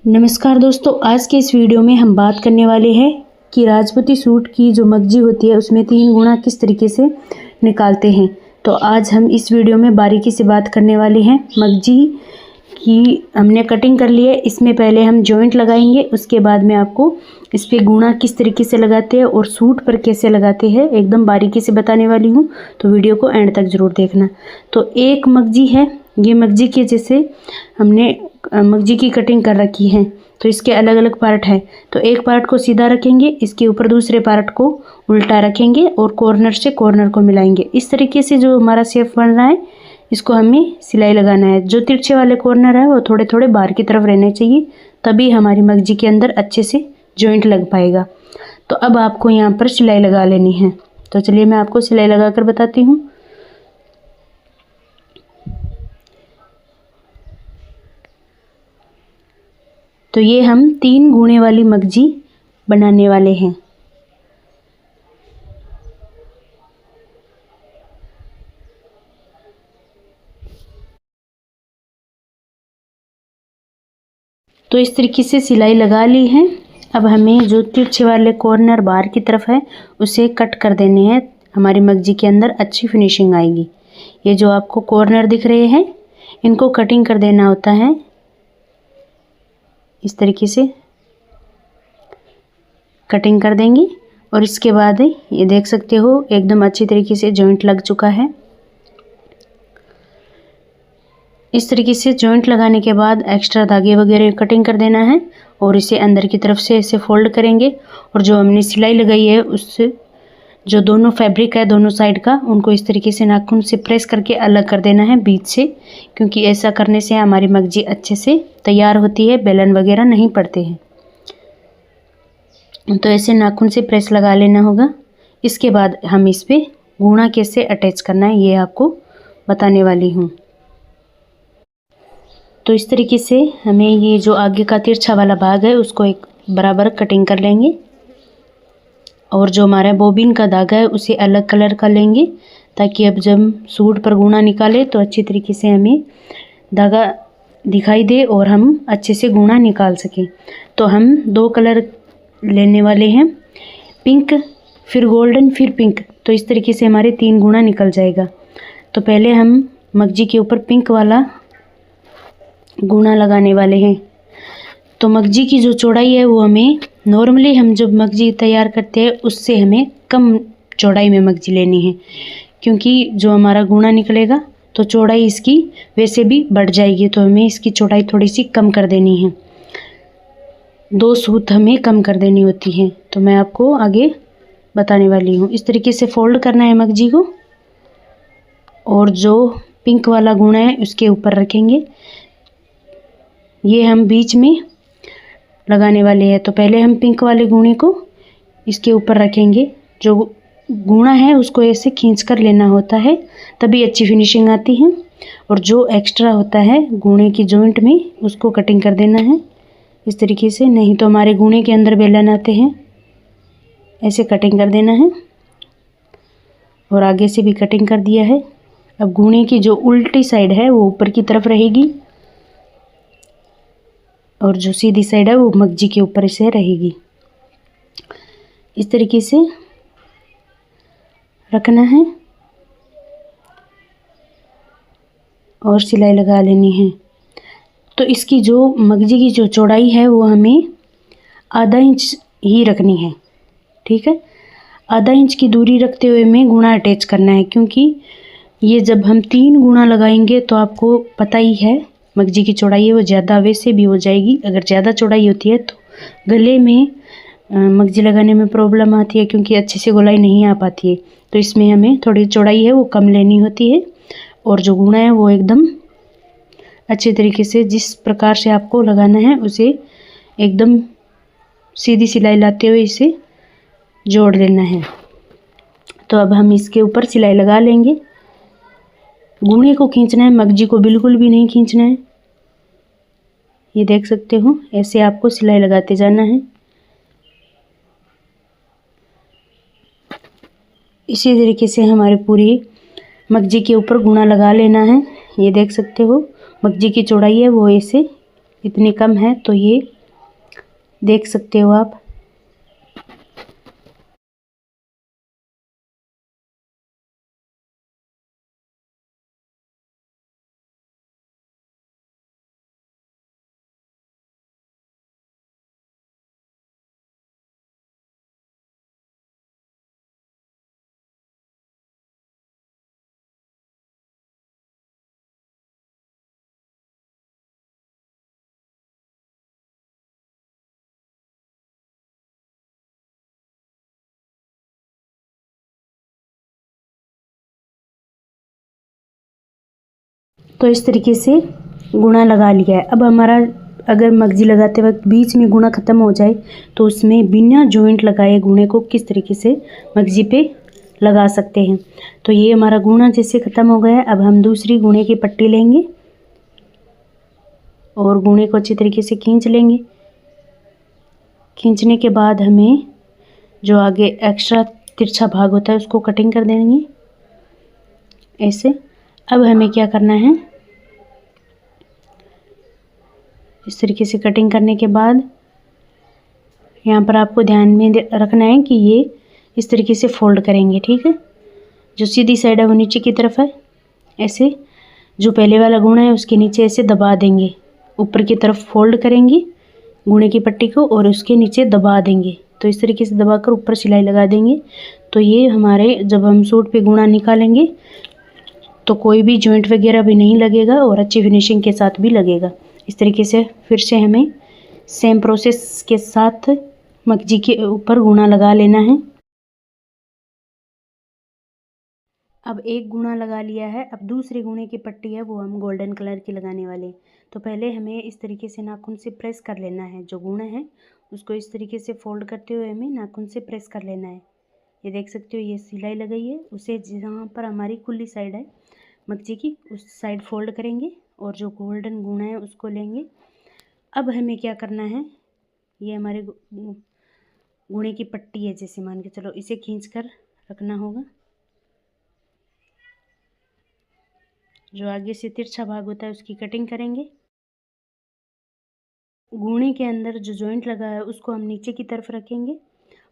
नमस्कार दोस्तों, आज के इस वीडियो में हम बात करने वाले हैं कि राजपूती सूट की जो मगजी होती है उसमें 3 गुणा किस तरीके से निकालते हैं। तो आज हम इस वीडियो में बारीकी से बात करने वाले हैं। मगजी की हमने कटिंग कर ली है, इसमें पहले हम जॉइंट लगाएंगे, उसके बाद में आपको इस पर गुणा किस तरीके से लगाते हैं और सूट पर कैसे लगाते हैं एकदम बारीकी से बताने वाली हूँ, तो वीडियो को एंड तक ज़रूर देखना। तो एक मगजी है, ये मगजी के जैसे हमने मगजी की कटिंग कर रखी है, तो इसके अलग अलग पार्ट हैं। तो एक पार्ट को सीधा रखेंगे, इसके ऊपर दूसरे पार्ट को उल्टा रखेंगे और कॉर्नर से कॉर्नर को मिलाएंगे। इस तरीके से जो हमारा शेप बन रहा है इसको हमें सिलाई लगाना है। जो तिरछे वाले कॉर्नर है वो थोड़े थोड़े बाहर की तरफ रहने चाहिए, तभी हमारी मगजी के अंदर अच्छे से जॉइंट लग पाएगा। तो अब आपको यहाँ पर सिलाई लगा लेनी है। तो चलिए मैं आपको सिलाई लगा कर बताती हूँ। तो ये हम 3 गुणे वाली मगजी बनाने वाले हैं। तो इस तरीके से सिलाई लगा ली है। अब हमें जो तिरछे वाले कॉर्नर बाहर की तरफ है उसे कट कर देने हैं, हमारी मगजी के अंदर अच्छी फिनिशिंग आएगी। ये जो आपको कॉर्नर दिख रहे हैं इनको कटिंग कर देना होता है। इस तरीके से कटिंग कर देंगे और इसके बाद ये देख सकते हो एकदम अच्छी तरीके से जॉइंट लग चुका है। इस तरीके से जॉइंट लगाने के बाद एक्स्ट्रा धागे वगैरह कटिंग कर देना है और इसे अंदर की तरफ से ऐसे फोल्ड करेंगे और जो हमने सिलाई लगाई है उससे जो दोनों फैब्रिक है दोनों साइड का उनको इस तरीके से नाखून से प्रेस करके अलग कर देना है बीच से, क्योंकि ऐसा करने से हमारी मगजी अच्छे से तैयार होती है, बेलन वगैरह नहीं पड़ते हैं। तो ऐसे नाखून से प्रेस लगा लेना होगा। इसके बाद हम इस पे गुणा कैसे अटैच करना है ये आपको बताने वाली हूँ। तो इस तरीके से हमें ये जो आगे का तिरछा वाला भाग है उसको एक बराबर कटिंग कर लेंगे और जो हमारा बोबिन का धागा है उसे अलग कलर का लेंगे, ताकि अब जब सूट पर गुणा निकाले तो अच्छी तरीके से हमें धागा दिखाई दे और हम अच्छे से गुणा निकाल सकें। तो हम 2 कलर लेने वाले हैं, पिंक फिर गोल्डन फिर पिंक। तो इस तरीके से हमारे 3 गुणा निकल जाएगा। तो पहले हम मगजी के ऊपर पिंक वाला गुणा लगाने वाले हैं। तो मगजी की जो चौड़ाई है वो हमें नॉर्मली हम जब मगजी तैयार करते हैं उससे हमें कम चौड़ाई में मगजी लेनी है, क्योंकि जो हमारा गुणा निकलेगा तो चौड़ाई इसकी वैसे भी बढ़ जाएगी, तो हमें इसकी चौड़ाई थोड़ी सी कम कर देनी है। 2 सूत हमें कम कर देनी होती है। तो मैं आपको आगे बताने वाली हूँ। इस तरीके से फोल्ड करना है मगजी को और जो पिंक वाला गुणा है उसके ऊपर रखेंगे। ये हम बीच में लगाने वाले हैं। तो पहले हम पिंक वाले गुणे को इसके ऊपर रखेंगे। जो गुणा है उसको ऐसे खींच कर लेना होता है, तभी अच्छी फिनिशिंग आती है। और जो एक्स्ट्रा होता है गुणे की जॉइंट में उसको कटिंग कर देना है इस तरीके से, नहीं तो हमारे गुणे के अंदर बेलन आते हैं। ऐसे कटिंग कर देना है और आगे से भी कटिंग कर दिया है। अब गुणे की जो उल्टी साइड है वो ऊपर की तरफ रहेगी और जो सीधी साइड है वो मगजी के ऊपर से रहेगी। इस तरीके से रखना है और सिलाई लगा लेनी है। तो इसकी जो मगजी की जो चौड़ाई है वो हमें आधा इंच ही रखनी है, ठीक है। आधा इंच की दूरी रखते हुए हमें गुणा अटैच करना है, क्योंकि ये जब हम 3 गुणा लगाएंगे तो आपको पता ही है मगजी की चौड़ाई है वो ज़्यादा वैसे भी हो जाएगी। अगर ज़्यादा चौड़ाई होती है तो गले में मगजी लगाने में प्रॉब्लम आती है, क्योंकि अच्छे से गोलाई नहीं आ पाती है। तो इसमें हमें थोड़ी चौड़ाई है वो कम लेनी होती है और जो गुणा है वो एकदम अच्छे तरीके से जिस प्रकार से आपको लगाना है उसे एकदम सीधी सिलाई लाते हुए इसे जोड़ लेना है। तो अब हम इसके ऊपर सिलाई लगा लेंगे। गुणे को खींचना है, मगजी को बिल्कुल भी नहीं खींचना है। ये देख सकते हो ऐसे आपको सिलाई लगाते जाना है। इसी तरीके से हमारे पूरी मगजी के ऊपर गुणा लगा लेना है। ये देख सकते हो मगजी की चौड़ाई है वो ऐसे इतनी कम है, तो ये देख सकते हो आप। तो इस तरीके से गुणा लगा लिया है। अब हमारा अगर मगजी लगाते वक्त बीच में गुणा ख़त्म हो जाए तो उसमें बिना जॉइंट लगाए गुणे को किस तरीके से मगजी पे लगा सकते हैं। तो ये हमारा गुणा जैसे ख़त्म हो गया है। अब हम दूसरी गुणे की पट्टी लेंगे और गुणे को अच्छी तरीके से खींच लेंगे। खींचने के बाद हमें जो आगे एक्स्ट्रा तिरछा भाग होता है उसको कटिंग कर देंगे ऐसे। अब हमें क्या करना है, इस तरीके से कटिंग करने के बाद यहाँ पर आपको ध्यान में रखना है कि ये इस तरीके से फोल्ड करेंगे, ठीक है। जो सीधी साइड है वो नीचे की तरफ है, ऐसे जो पहले वाला गुणा है उसके नीचे ऐसे दबा देंगे, ऊपर की तरफ फोल्ड करेंगे गुणे की पट्टी को और उसके नीचे दबा देंगे। तो इस तरीके से दबाकर ऊपर सिलाई लगा देंगे। तो ये हमारे जब हम सूट पे गुणा निकालेंगे तो कोई भी जॉइंट वगैरह भी नहीं लगेगा और अच्छी फिनिशिंग के साथ भी लगेगा। इस तरीके से फिर से हमें सेम प्रोसेस के साथ मगजी के ऊपर गुणा लगा लेना है। अब एक गुणा लगा लिया है। अब दूसरे गुणे की पट्टी है वो हम गोल्डन कलर की लगाने वाले हैं। तो पहले हमें इस तरीके से नाखून से प्रेस कर लेना है, जो गुणा है उसको इस तरीके से फोल्ड करते हुए हमें नाखून से प्रेस कर लेना है। ये देख सकते हो ये सिलाई लगाई है, उसे जहाँ पर हमारी खुली साइड है मगजी की उस साइड फोल्ड करेंगे और जो गोल्डन गुणा है उसको लेंगे। अब हमें क्या करना है, ये हमारे गुणे की पट्टी है जैसे मान के चलो, इसे खींच कर रखना होगा। जो आगे से तिरछा भाग होता है उसकी कटिंग करेंगे। गुणे के अंदर जो जॉइंट लगा है उसको हम नीचे की तरफ रखेंगे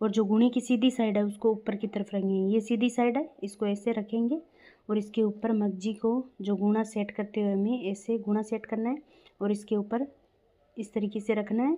और जो गुणे की सीधी साइड है उसको ऊपर की तरफ रखेंगे। ये सीधी साइड है, इसको ऐसे रखेंगे और इसके ऊपर मगजी को जो गुणा सेट करते हुए हमें ऐसे गुणा सेट करना है और इसके ऊपर इस तरीके से रखना है।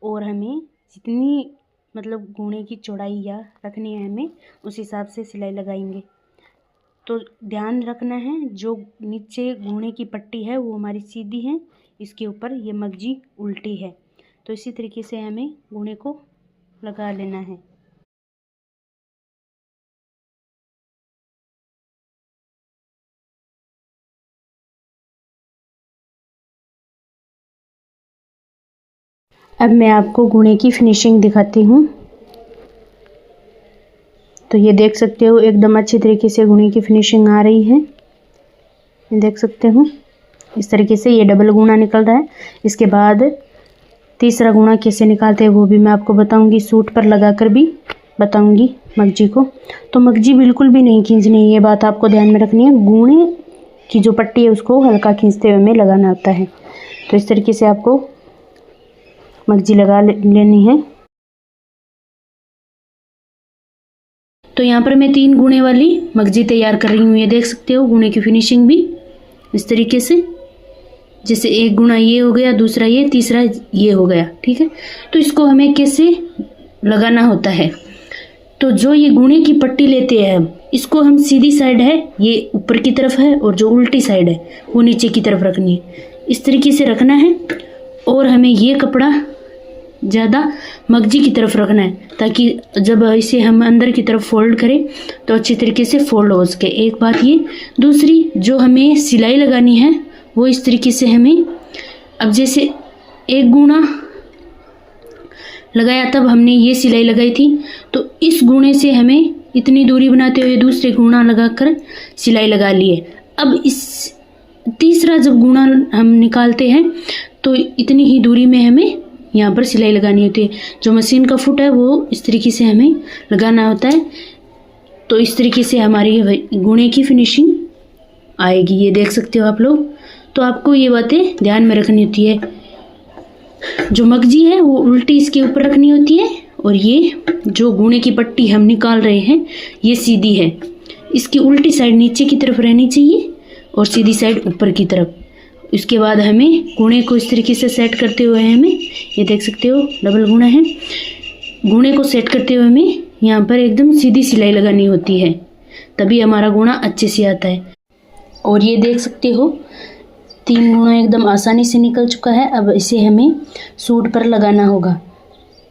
और हमें जितनी मतलब गुणे की चौड़ाई या रखनी है हमें उस हिसाब से सिलाई लगाएंगे। तो ध्यान रखना है जो नीचे गुणे की पट्टी है वो हमारी सीधी है, इसके ऊपर ये मगजी उल्टी है। तो इसी तरीके से हमें गुणे को लगा लेना है। अब मैं आपको गुणे की फिनिशिंग दिखाती हूँ। तो ये देख सकते हो एकदम अच्छी तरीके से गुणे की फिनिशिंग आ रही है, ये देख सकते हो। इस तरीके से ये डबल गुणा निकल रहा है। इसके बाद तीसरा गुणा कैसे निकालते हैं वो भी मैं आपको बताऊंगी, सूट पर लगाकर भी बताऊंगी मगजी को। तो मगजी बिल्कुल भी नहीं खींचनी है, ये बात आपको ध्यान में रखनी है। गुणे की जो पट्टी है उसको हल्का खींचते हुए हमें लगाना होता है। तो इस तरीके से आपको मगजी लगा लेनी है। तो यहाँ पर मैं 3 गुणे वाली मगजी तैयार कर रही हूँ। ये देख सकते हो गुणे की फिनिशिंग भी इस तरीके से, जैसे एक गुणा ये हो गया, दूसरा ये, तीसरा ये हो गया, ठीक है। तो इसको हमें कैसे लगाना होता है, तो जो ये गुणे की पट्टी लेते हैं हम, इसको हम सीधी साइड है ये ऊपर की तरफ है और जो उल्टी साइड है वो नीचे की तरफ रखनी है। इस तरीके से रखना है और हमें ये कपड़ा ज़्यादा मगजी की तरफ रखना है ताकि जब इसे हम अंदर की तरफ फोल्ड करें तो अच्छी तरीके से फोल्ड हो सके। एक बात ये, दूसरी जो हमें सिलाई लगानी है वो इस तरीके से हमें, अब जैसे एक गुणा लगाया तब हमने ये सिलाई लगाई थी, तो इस गुणे से हमें इतनी दूरी बनाते हुए दूसरे गुणा लगाकर सिलाई लगा लिए। अब इस तीसरा जब गुणा हम निकालते हैं तो इतनी ही दूरी में हमें यहाँ पर सिलाई लगानी होती है। जो मशीन का फुट है वो इस तरीके से हमें लगाना होता है। तो इस तरीके से हमारी गुणे की फिनिशिंग आएगी, ये देख सकते हो आप लोग। तो आपको ये बातें ध्यान में रखनी होती है। जो मगजी है वो उल्टी इसके ऊपर रखनी होती है, और ये जो गूने की पट्टी हम निकाल रहे हैं ये सीधी है। इसकी उल्टी साइड नीचे की तरफ रहनी चाहिए और सीधी साइड ऊपर की तरफ। इसके बाद हमें गूने को इस तरीके से सेट करते हुए हमें, ये देख सकते हो डबल गूना है, गूने को सेट करते हुए हमें यहाँ पर एकदम सीधी सिलाई लगानी होती है, तभी हमारा गूना अच्छे से आता है। और ये देख सकते हो 3 गूना एकदम आसानी से निकल चुका है। अब इसे हमें सूट पर लगाना होगा।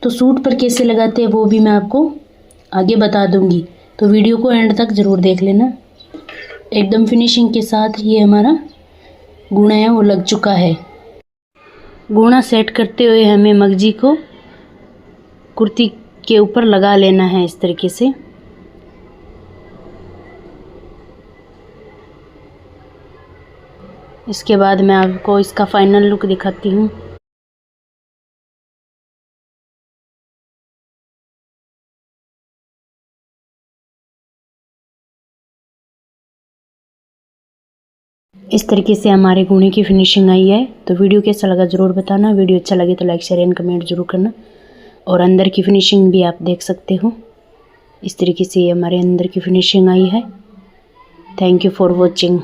तो सूट पर कैसे लगाते हैं वो भी मैं आपको आगे बता दूंगी, तो वीडियो को एंड तक ज़रूर देख लेना। एकदम फिनिशिंग के साथ ये हमारा गूना है वो लग चुका है। गूना सेट करते हुए हमें मगजी को कुर्ती के ऊपर लगा लेना है इस तरीके से। इसके बाद मैं आपको इसका फाइनल लुक दिखाती हूँ। इस तरीके से हमारे गूने की फिनिशिंग आई है। तो वीडियो कैसा लगा ज़रूर बताना। वीडियो अच्छा लगे तो लाइक शेयर एंड कमेंट जरूर करना। और अंदर की फिनिशिंग भी आप देख सकते हो, इस तरीके से हमारे अंदर की फिनिशिंग आई है। Thank you for watching.